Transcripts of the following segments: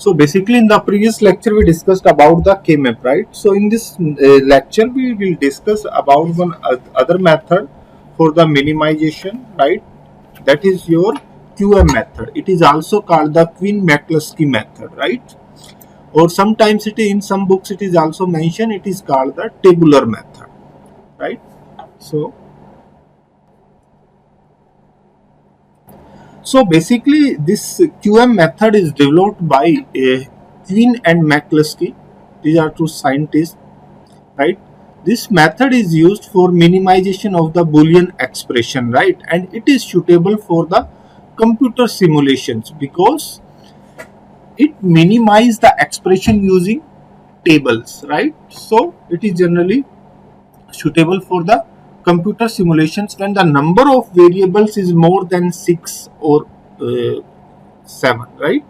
So basically in the previous lecture we discussed about the K-map, right? So in this lecture we will discuss about one other method for the minimization, right? That is your QM method. It is also called the Quine-McCluskey method, right? Or sometimes it in some books it is also mentioned, it is called the tabular method, right? So basically this QM method is developed by Quine and McCluskey. These are two scientists, right? This method is used for minimization of the Boolean expression, right? And it is suitable for the computer simulations because it minimizes the expression using tables, right? So it is generally suitable for the computer simulations when the number of variables is more than 6 or 7, right?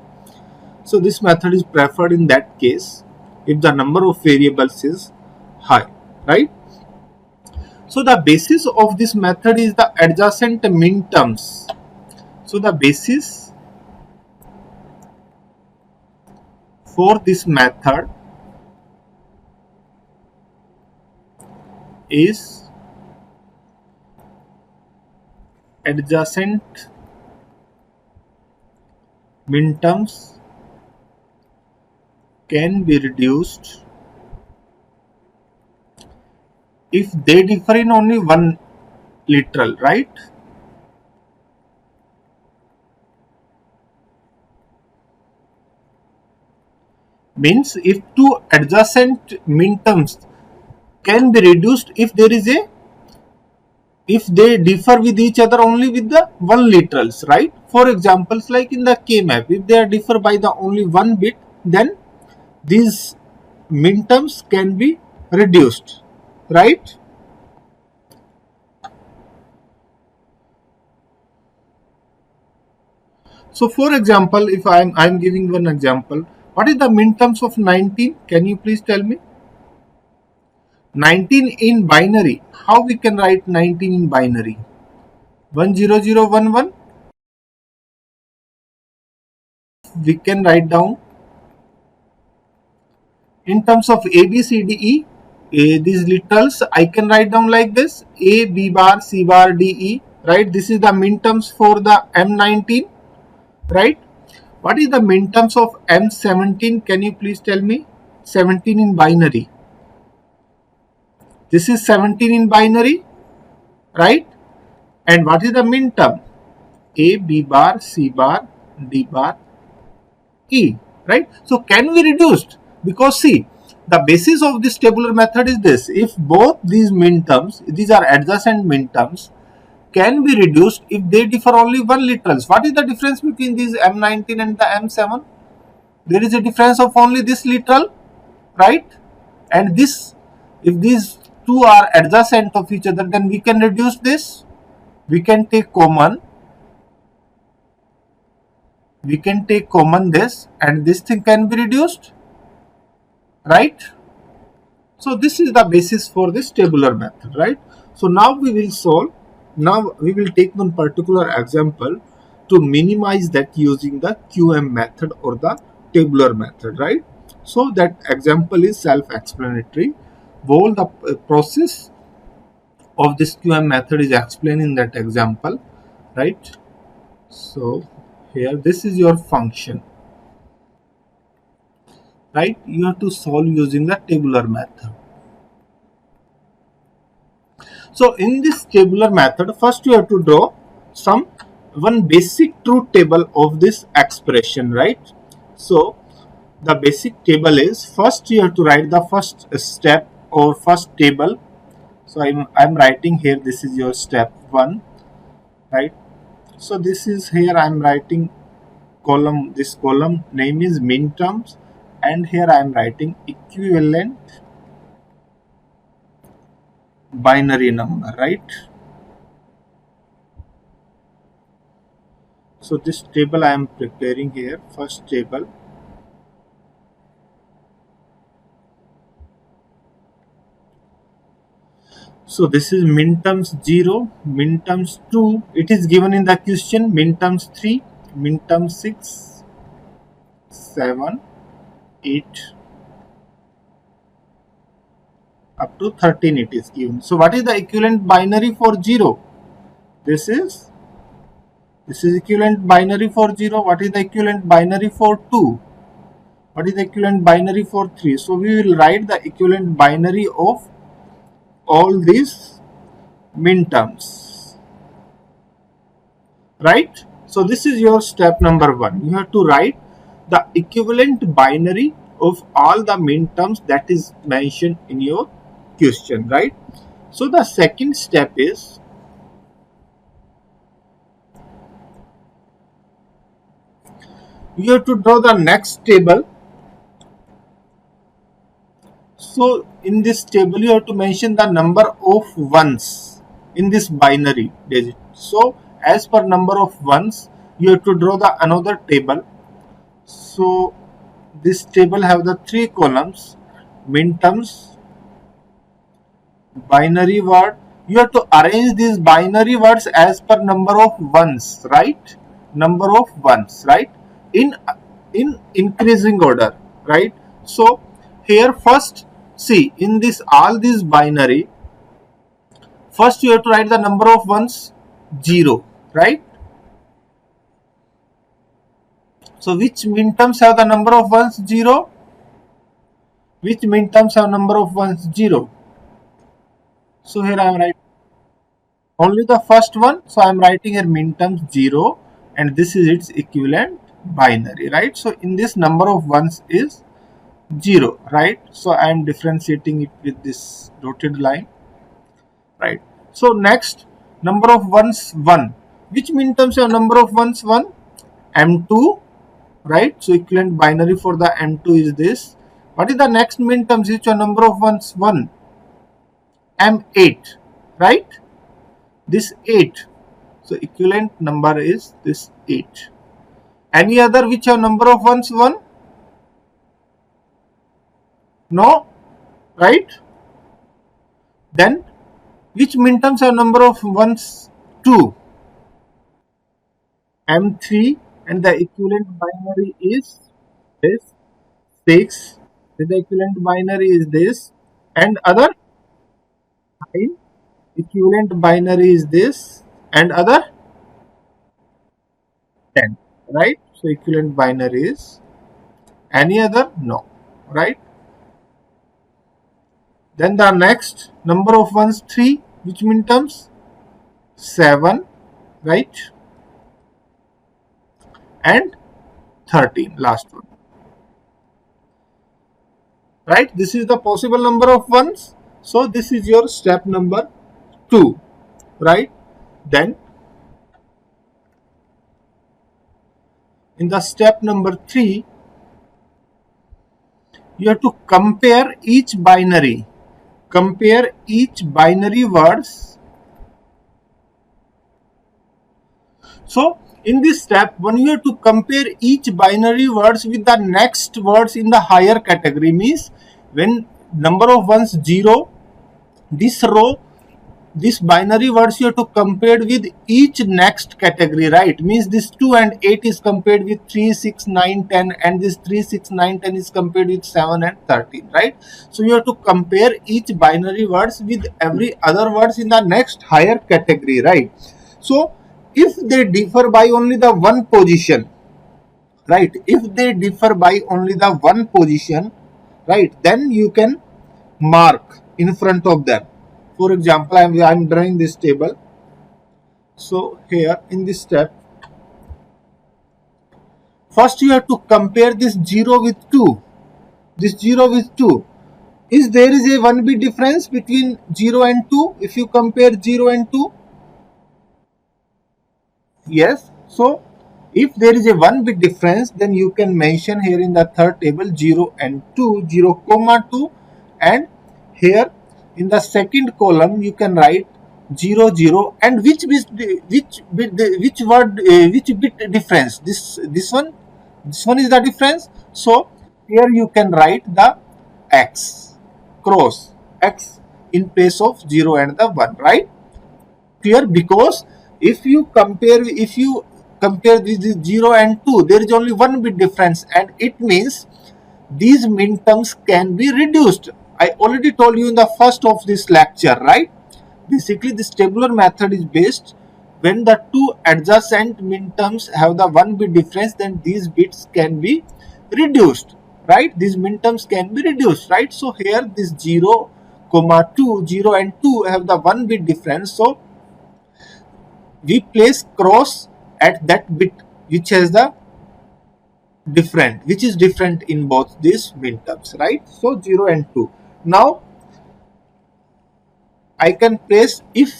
So this method is preferred in that case if the number of variables is high, right? So the basis of this method is the adjacent minterms. So the basis for this method is adjacent minterms can be reduced if they differ in only one literal, right? Means if two adjacent minterms can be reduced if there is a if they differ with each other only with the one literals, right? For examples like in the K-map, if they differ by the only one bit, then these minterms can be reduced, right? So for example, if I'm giving one example, what is the minterms of 19? Can you please tell me? 19 in binary. How we can write 19 in binary? 10011. We can write down in terms of A, B, C, D, E. These literals I can write down like this: A, B bar, C bar, D, E. Right? This is the minterms for the M19. Right? What is the minterms of M17? Can you please tell me? 17 in binary. This is 17 in binary, right? And what is the minterm? A, B bar, C bar, D bar, E, right? So can be reduced because see, the basis of this tabular method is this: if both these minterms, these are adjacent minterms, can be reduced if they differ only one literals. What is the difference between these M19 and the M7? There is a difference of only this literal, right? And this, if these two are adjacent of each other, then we can reduce this. We can take common this, and this thing can be reduced, right? So this is the basis for this tabular method, right? So now we will take one particular example to minimize that using the QM method or the tabular method, right? So that example is self-explanatory. All the process of this QM method is explained in that example, right? So here this is your function, right? You have to solve using the tabular method. So in this tabular method, first you have to draw one basic truth table of this expression, right? So the basic table is, first you have to write the first step or first table. So I'm writing here, this is your step 1, right? So this is here I'm writing column, this column name is minterms, and here I'm writing equivalent binary number, right? So this table I am preparing here, first table. So this is minterms 0, minterms 2, it is given in the question, minterms 3, minterms 6, 7, 8 up to 13 it is given. So what is the equivalent binary for 0? This is equivalent binary for 0. What is the equivalent binary for 2? What is the equivalent binary for 3? So we will write the equivalent binary of all these minterms, right? So this is your step number 1. You have to write the equivalent binary of all the minterms that is mentioned in your question, right? So the second step is you have to draw the next table. So in this table you have to mention the number of ones in this binary digit. So as per number of ones you have to draw the another table. So this table have the 3 columns: minterms, binary word. You have to arrange these binary words as per number of ones, right? Number of ones, right? In increasing order, right? So here first, see, in this all these binary, first you have to write the number of ones 0, right? So which minterms have the number of ones 0? Which minterms have number of ones 0? So here I am writing only the first one. So I am writing here minterms 0 and this is its equivalent binary, right? So in this number of ones is 0, right? So I am differentiating it with this dotted line, right? So next, number of ones 1. Which minterms have number of ones 1? M2, right? So equivalent binary for the M2 is this. What is the next minterms which are number of ones 1? M8, right? This 8. So equivalent number is this 8. Any other which have number of ones 1? No, right? Then which minterms have number of ones 2? M3, and the equivalent binary is this 6. The equivalent binary is this, and other 9. Equivalent binary is this, and other 10, right? So equivalent binary is any other? No, right? Then the next number of ones 3, which minterms? 7, right? And 13, last one, right? This is the possible number of ones. So this is your step number 2, right? Then in the step number 3, you have to compare each binary. Compare each binary words. So in this step, when you have to compare each binary words with the next words in the higher category, means when number of ones 0, this row, this binary words you have to compare with each next category, right? Means this 2 and 8 is compared with 3, 6, 9, 10, and this 3, 6, 9, 10 is compared with 7 and 13, right? So you have to compare each binary words with every other words in the next higher category, right? So if they differ by only the one position, right? If they differ by only the one position, right, then you can mark in front of them. For example, I am drawing this table. So here in this step, first you have to compare this 0 with 2. This 0 with 2. Is there is a 1 bit difference between 0 and 2 if you compare 0 and 2? Yes. So if there is a 1 bit difference, then you can mention here in the third table 0 and 2, 0 comma 2, and here in the second column you can write 0 0, and which bit difference, this one is the difference. So here you can write the x, cross x in place of 0 and the 1, right? Clear? Because if you compare this 0 and 2, there is only 1 bit difference, and it means these minterms can be reduced. I already told you in the first of this lecture, right? Basically, this tabular method is based when the two adjacent minterms have the 1 bit difference, then these bits can be reduced, right? These minterms can be reduced, right? So here this 0, 2, 0 and 2 have the 1 bit difference. So we place cross at that bit which has the which is different in both these minterms, right? So 0 and 2. Now I can place, if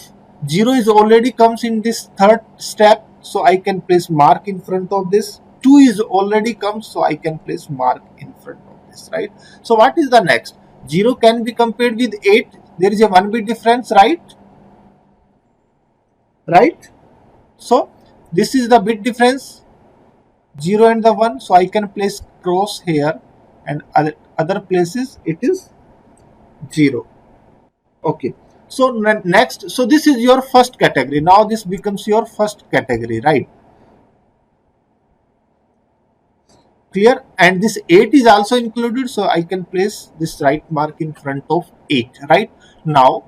0 is already comes in this third step, so I can place mark in front of this. 2 is already comes, so I can place mark in front of this, right? So what is the next? 0 can be compared with 8. There is a 1 bit difference, right? Right? So this is the bit difference, 0 and the 1. So I can place cross here, and other places it is 0. Okay. So next, so this is your first category. Now this becomes your first category, right? Clear? And this 8 is also included, so I can place this right mark in front of 8, right? Now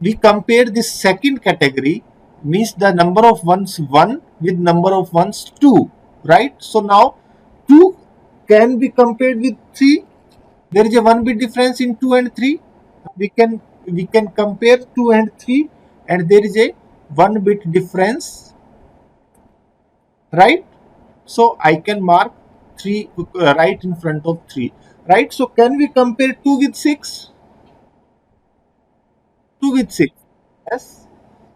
we compare this second category, means the number of ones 1 with number of ones 2, right? So now 2 can be compared with 3. There is a 1 bit difference in 2 and 3. We can compare 2 and 3, and there is a 1 bit difference, right? So I can mark 3 right in front of 3, right? So can we compare 2 with 6? 2 with 6, yes,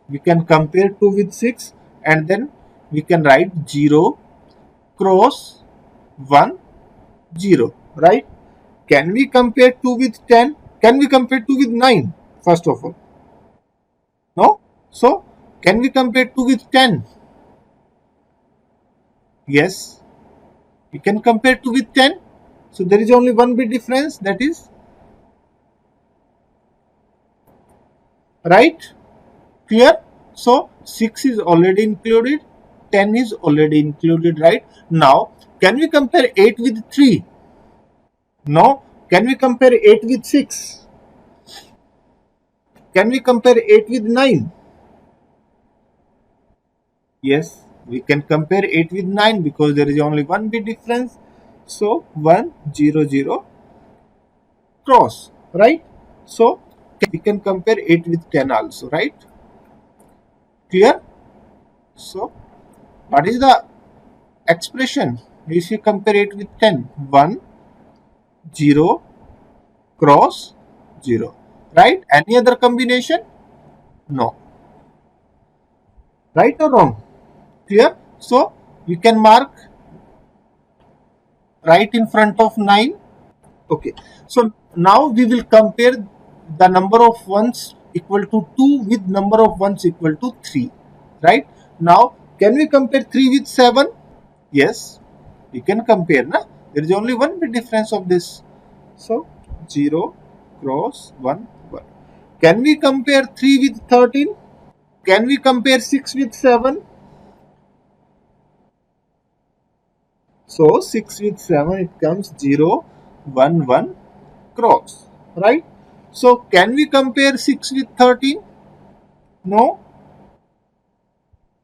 we can compare 2 with 6, and then we can write 0 cross 1 0, right? Can we compare 2 with 10? Can we compare 2 with 9? First of all, no. So can we compare 2 with 10? Yes, we can compare 2 with 10. So there is only 1 bit difference, that is, right? Clear? So 6 is already included, 10 is already included, right? Now can we compare 8 with 3? No. Can we compare 8 with 6? Can we compare 8 with 9? Yes, we can compare 8 with 9 because there is only 1 bit difference. So 1 0 0 cross, right? So we can compare 8 with 10 also, right? Clear? So what is the expression if you compare it with 10? 1 0 cross 0, right? Any other combination? No. Right or wrong? Clear? So we can mark right in front of 9. Okay. So now we will compare the number of ones equal to 2 with number of ones equal to 3. Right? Now can we compare 3 with 7? Yes, we can compare. Na? There is only 1 bit difference of this. So 0 cross 1 1. Can we compare 3 with 13? Can we compare 6 with 7? So 6 with 7, it comes 0 1 1 cross, right? So can we compare 6 with 13? No.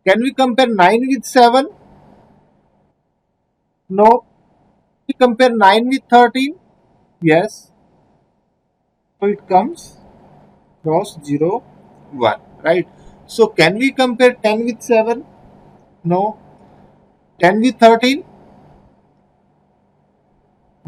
Can we compare 9 with 7? No. Can we compare 9 with 13? Yes. So it comes cross 0 1, right? So can we compare 10 with 7? No. 10 with 13?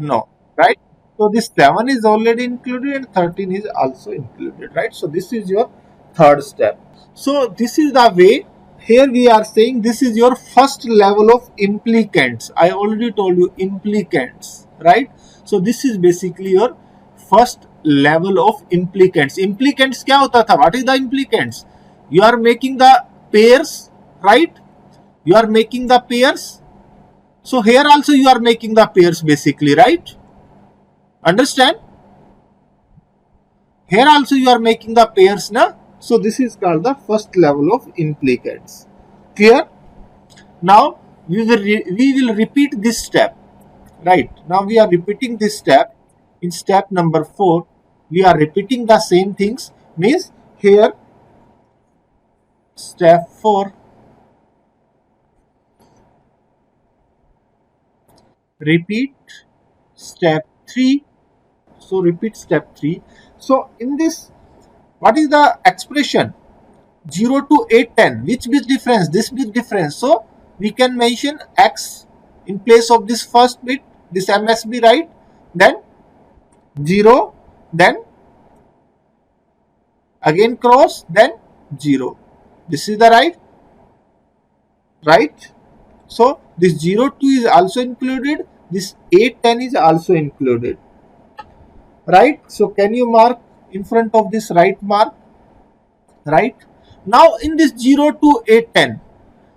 No, right? So this 7 is already included and 13 is also included, right? So this is your third step. So this is the way. Here we are saying this is your first level of implicants. I already told you implicants, right? So this is basically your first level of implicants. Implicants क्या होता था? What is the implicants? You are making the pairs, right? You are making the pairs. So here also you are making the pairs basically, right? Understand? Here also you are making the pairs, na? So this is called the first level of implicants. Clear? Now we will repeat this step. Right, now we are repeating this step. In step number 4 we are repeating the same things, means here step 4, repeat step 3. So repeat step 3. So in this, what is the expression? 0 to 810, which bit difference? This bit difference. So we can mention x in place of this first bit, this MSB, right? Then 0, then again cross, then 0. This is the right. So this 02 is also included, this 810 is also included, right? So can you mark in front of this right mark? Right, now in this 0 to 810,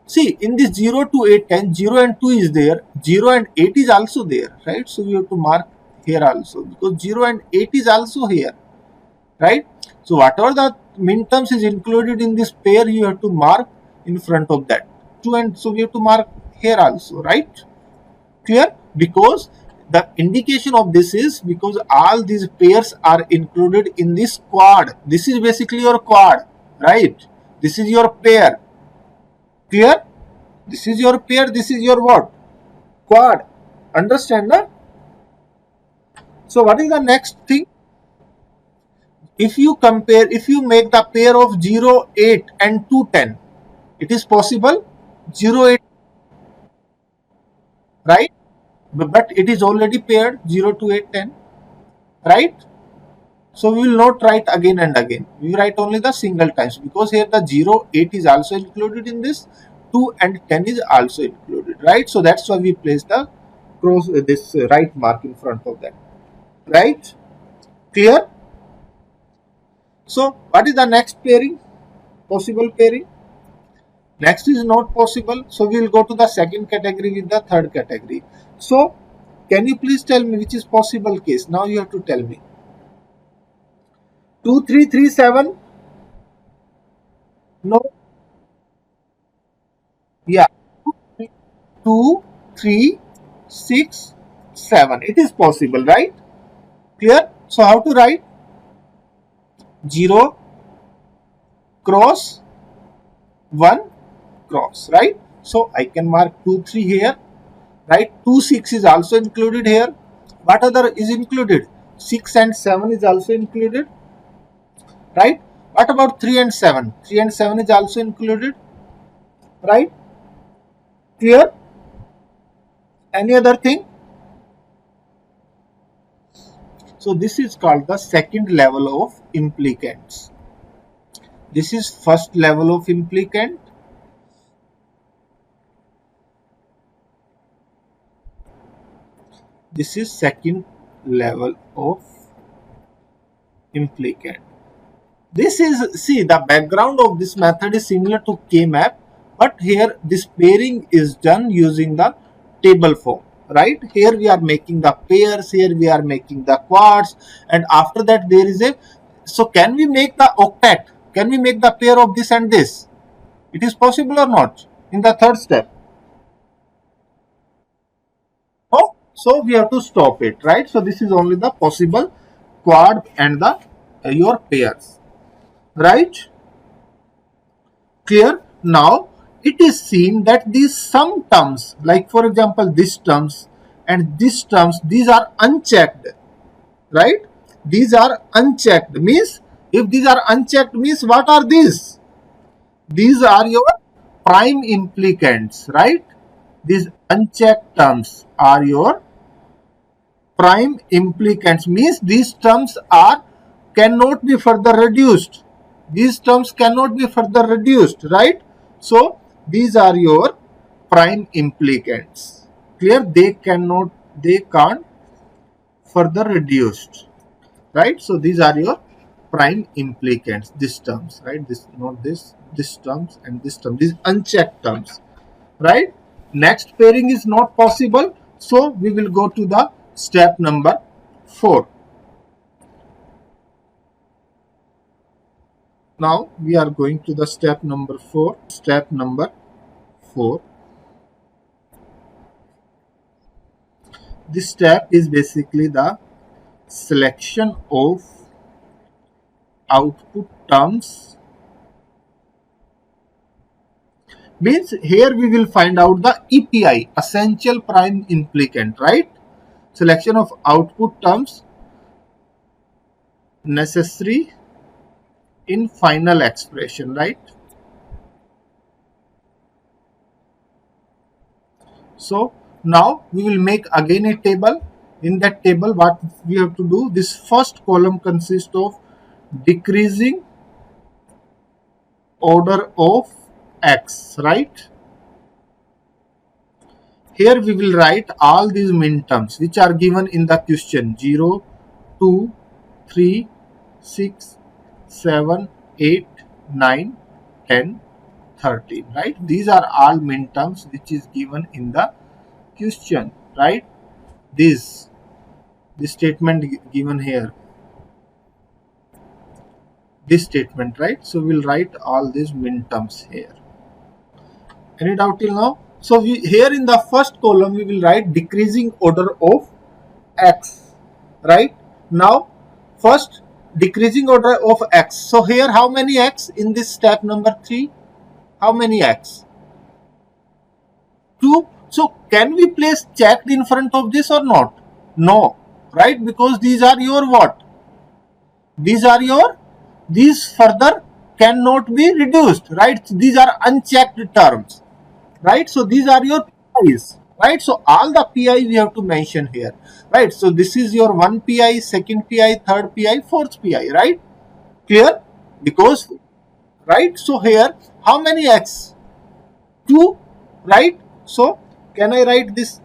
see in this 0 to 810, 0 and 2 is there, 0 and 8 is also there, right? So we have to mark here also, because 0 and 8 is also here, right? So whatever the min terms is included in this pair, you have to mark in front of that 2, and so we have to mark here also, right? Clear? Because the indication of this is because all these pairs are included in this quad. This is basically your quad, right? This is your pair. Clear? This is your pair, this is your what? Quad. Understand, na? So what is the next thing? If you compare, if you make the pair of 0, 8 and 2, 10, it is possible? 0, 8, right? But it is already paired 0 to 8, 10, right? So we will not write again and again. We write only the single times, because here the 0, 8 is also included in this, 2 and 10 is also included, right? So that's why we place the cross this right mark in front of that, right? Clear? So what is the next pairing? Possible pairing? Next is not possible. So we will go to the second category with the third category. So can you please tell me which is possible case? Now you have to tell me. 2, 3, 3, 7. No. Yeah. 2, 3, 6, 7. It is possible, right? Clear? So how to write? 0 cross 1 cross, right? So I can mark 2, 3 here, right? 2, 6 is also included here. What other is included? 6 and 7 is also included, right? What about 3 and 7? 3 and 7 is also included, right? Clear? Any other thing? So this is called the second level of implicants. This is first level of implicant. This is second level of implicant. This is, see, the background of this method is similar to K-map, but here this pairing is done using the table form, right? Here we are making the pairs, here we are making the quads, and after that there is a, so can we make the octet? Can we make the pair of this and this? It is possible or not in the third step? No? So we have to stop it, right? So this is only the possible quad and the your pairs, right? Clear? Now it is seen that these sum terms, like for example this terms and these terms, these are unchecked, right? These are unchecked, means if these are unchecked, means what are these? These are your prime implicants, right? These unchecked terms are your prime implicants, means these terms are cannot be further reduced. These terms cannot be further reduced, right? So these are your prime implicants. Clear? They can't further reduced, right? So these are your prime implicants, these terms, right? This, not this terms and this term, these unchecked terms, right? Next pairing is not possible, so we will go to the step number 4. Now we are going to the step number 4. Step number 4. This step is basically the selection of output terms. Means here we will find out the EPI, essential prime implicant, right? Selection of output terms necessary in final expression, right? So now we will make again a table. In that table, what we have to do, this first column consists of decreasing order of x, right? Here we will write all these minterms which are given in the question: 0, 2, 3, 6, 7, 8, 9, 10, 13, right? These are all minterms which is given in the question, right? This statement given here, this statement, right? So we'll write all these minterms here. Any doubt till now? So here in the first column we will write decreasing order of x, right? Now first decreasing order of x. So here how many x in this step number 3? How many x? 2. So can we place checked in front of this or not? No, right? Because these are your what? These further cannot be reduced, right? These are unchecked terms, right? So these are your PIs, right? So all the PI we have to mention here, right? So this is your one PI, second PI, third PI, fourth PI, right? Clear? Because, right? So here, how many x? 2, right? So can I write this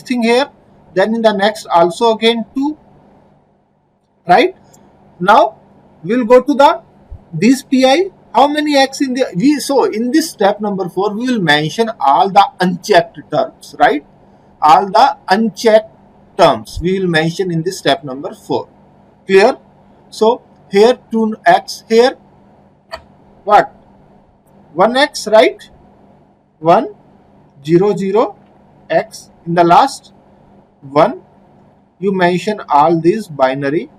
thing here? Then in the next also again 2, right? Now we'll go to the this PI. How many x in the so in this step number 4 we will mention all the unchecked terms, right? All the unchecked terms we will mention in this step number 4. Clear? So here 2x, here what? 1x, right? 1 0 0 x. In the last 1 you mention all these binary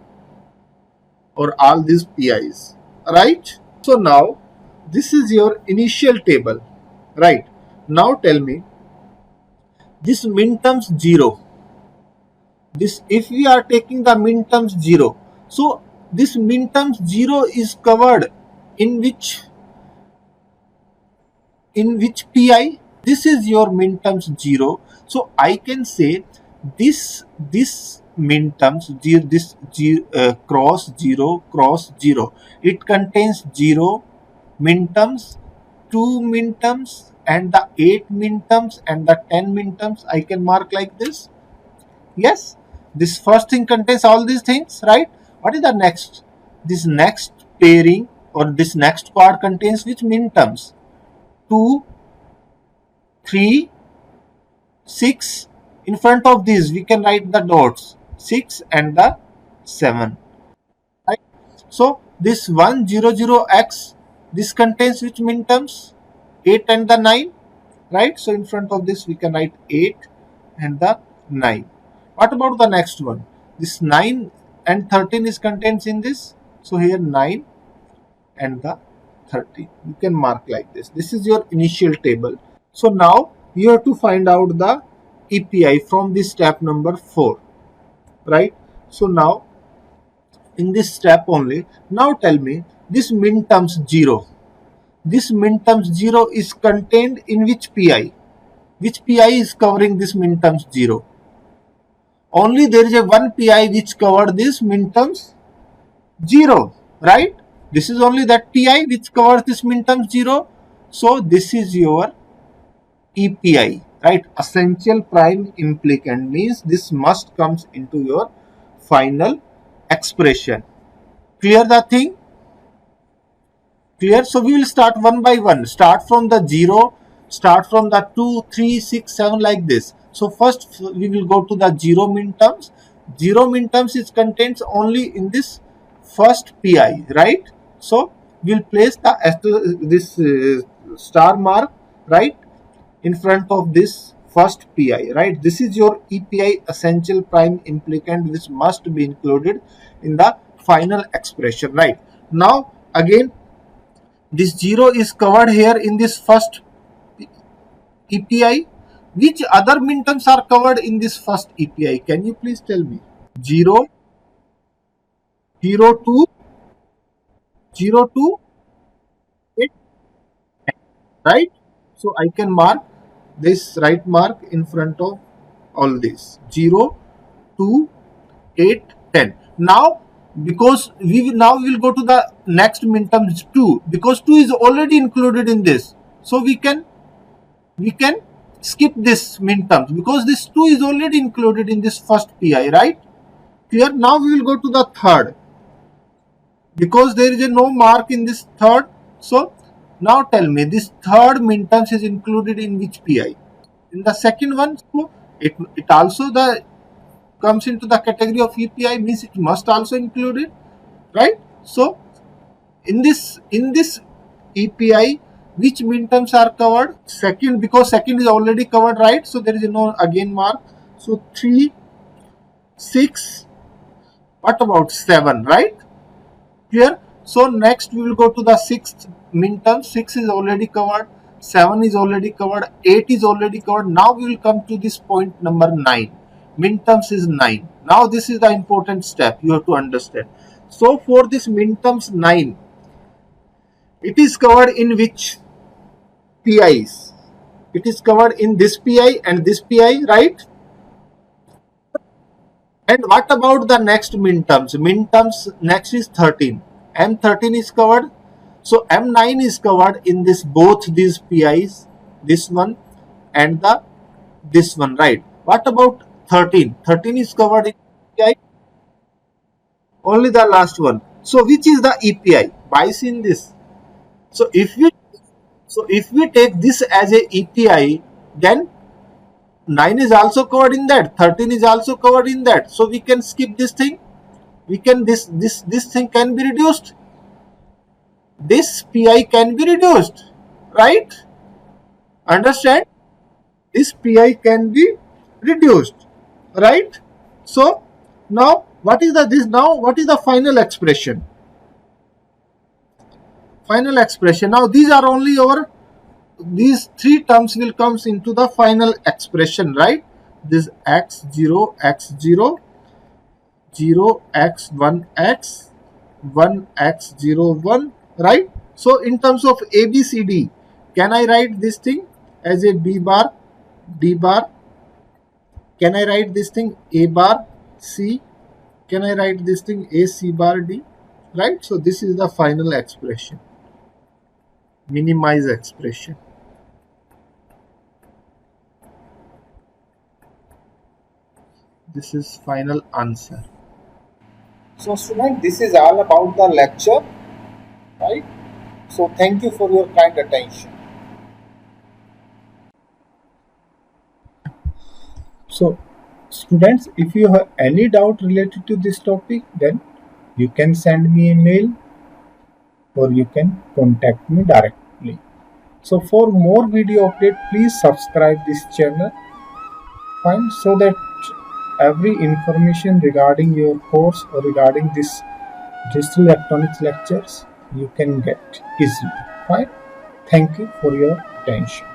or all these PIs, right? So now this is your initial table, right? Now tell me this minterms 0. This, if we are taking the minterms 0, so this minterms 0 is covered in which PI? This is your minterms 0. So I can say this minterms cross 0 cross 0, it contains 0 minterms, 2 minterms, and the 8 minterms and the 10 minterms. I can mark like this. Yes, this first thing contains all these things, right? What is the next? This next pairing or this next part contains which minterms? 2, 3, 6. In front of these we can write the dots, 6 and the 7, right? So this 100x, this contains which minterms? 8 and the 9, right? So in front of this we can write 8 and the 9. What about the next one? This 9 and 13 is contains in this. So here 9 and the 13. You can mark like this. This is your initial table. So now you have to find out the EPI from this step number 4, right? So now in this step only, now tell me this minterms 0. This minterms 0 is contained in which PI? Which PI is covering this minterms 0? Only there is a one PI which covered this minterms 0, right? This is only that PI which covers this minterms 0. So this is your EPI, right? Essential prime implicant, means this must comes into your final expression. Clear the thing? Clear? So we will start one by one. Start from the 0, start from the 2, 3, 6, 7 like this. So first we will go to the 0 minterms. 0 minterms is contains only in this first PI, right? So we will place the this star mark, right, in front of this first PI, right? This is your EPI, essential prime implicant, which must be included in the final expression, right? Now again, this 0 is covered here in this first EPI. Which other minterms are covered in this first EPI? Can you please tell me? 0, 0, 2, 0, 2, 8, right? So I can mark this right mark in front of all this 0, 2, 8, 10. Now because we will go to the next minterm 2, because 2 is already included in this, so we can skip this minterms because this 2 is already included in this first PI, right? Here now we will go to the third, because there is a no mark in this third. So now tell me, this third minterms is included in which PI? In the second one. So it also the comes into the category of EPI, means it must also include it, right? So in this EPI, which minterms are covered? Second, because second is already covered, right? So there is no again mark. So 3, 6, what about 7, right? Here. So next we will go to the sixth minterm. 6 is already covered, 7 is already covered, 8 is already covered. Now we will come to this point number 9. Minterms is 9. Now this is the important step you have to understand. So for this minterms 9, it is covered in which PIs? It is covered in this PI and this PI, right? And what about the next minterms? Minterms next is 13. M13 is covered. So M9 is covered in this both these PIs, this one and this one, right? What about 13? 13 is covered in PI, only the last one. So which is the EPI? By seeing this. So if we take this as a EPI, then 9 is also covered in that, 13 is also covered in that. So we can skip this thing. We can this thing can be reduced. This PI can be reduced, right? Understand? This PI can be reduced, right? So now what is the final expression? Final expression. Now these are only these three terms will comes into the final expression, right? This x0, x0, 0, x1, x, 1, x0, 1, right? So in terms of ABCD, can I write this thing as a B bar, D bar? Can I write this thing A bar, C? Can I write this thing A, C bar, D? Right? So this is the final expression. Minimize expression. This is final answer. So student, this is all about the lecture, right? So thank you for your kind attention. So students, if you have any doubt related to this topic, then you can send me a mail or you can contact me directly. So for more video update, please subscribe this channel, fine, so that every information regarding your course or regarding this digital electronics lectures you can get easily, fine. Thank you for your attention.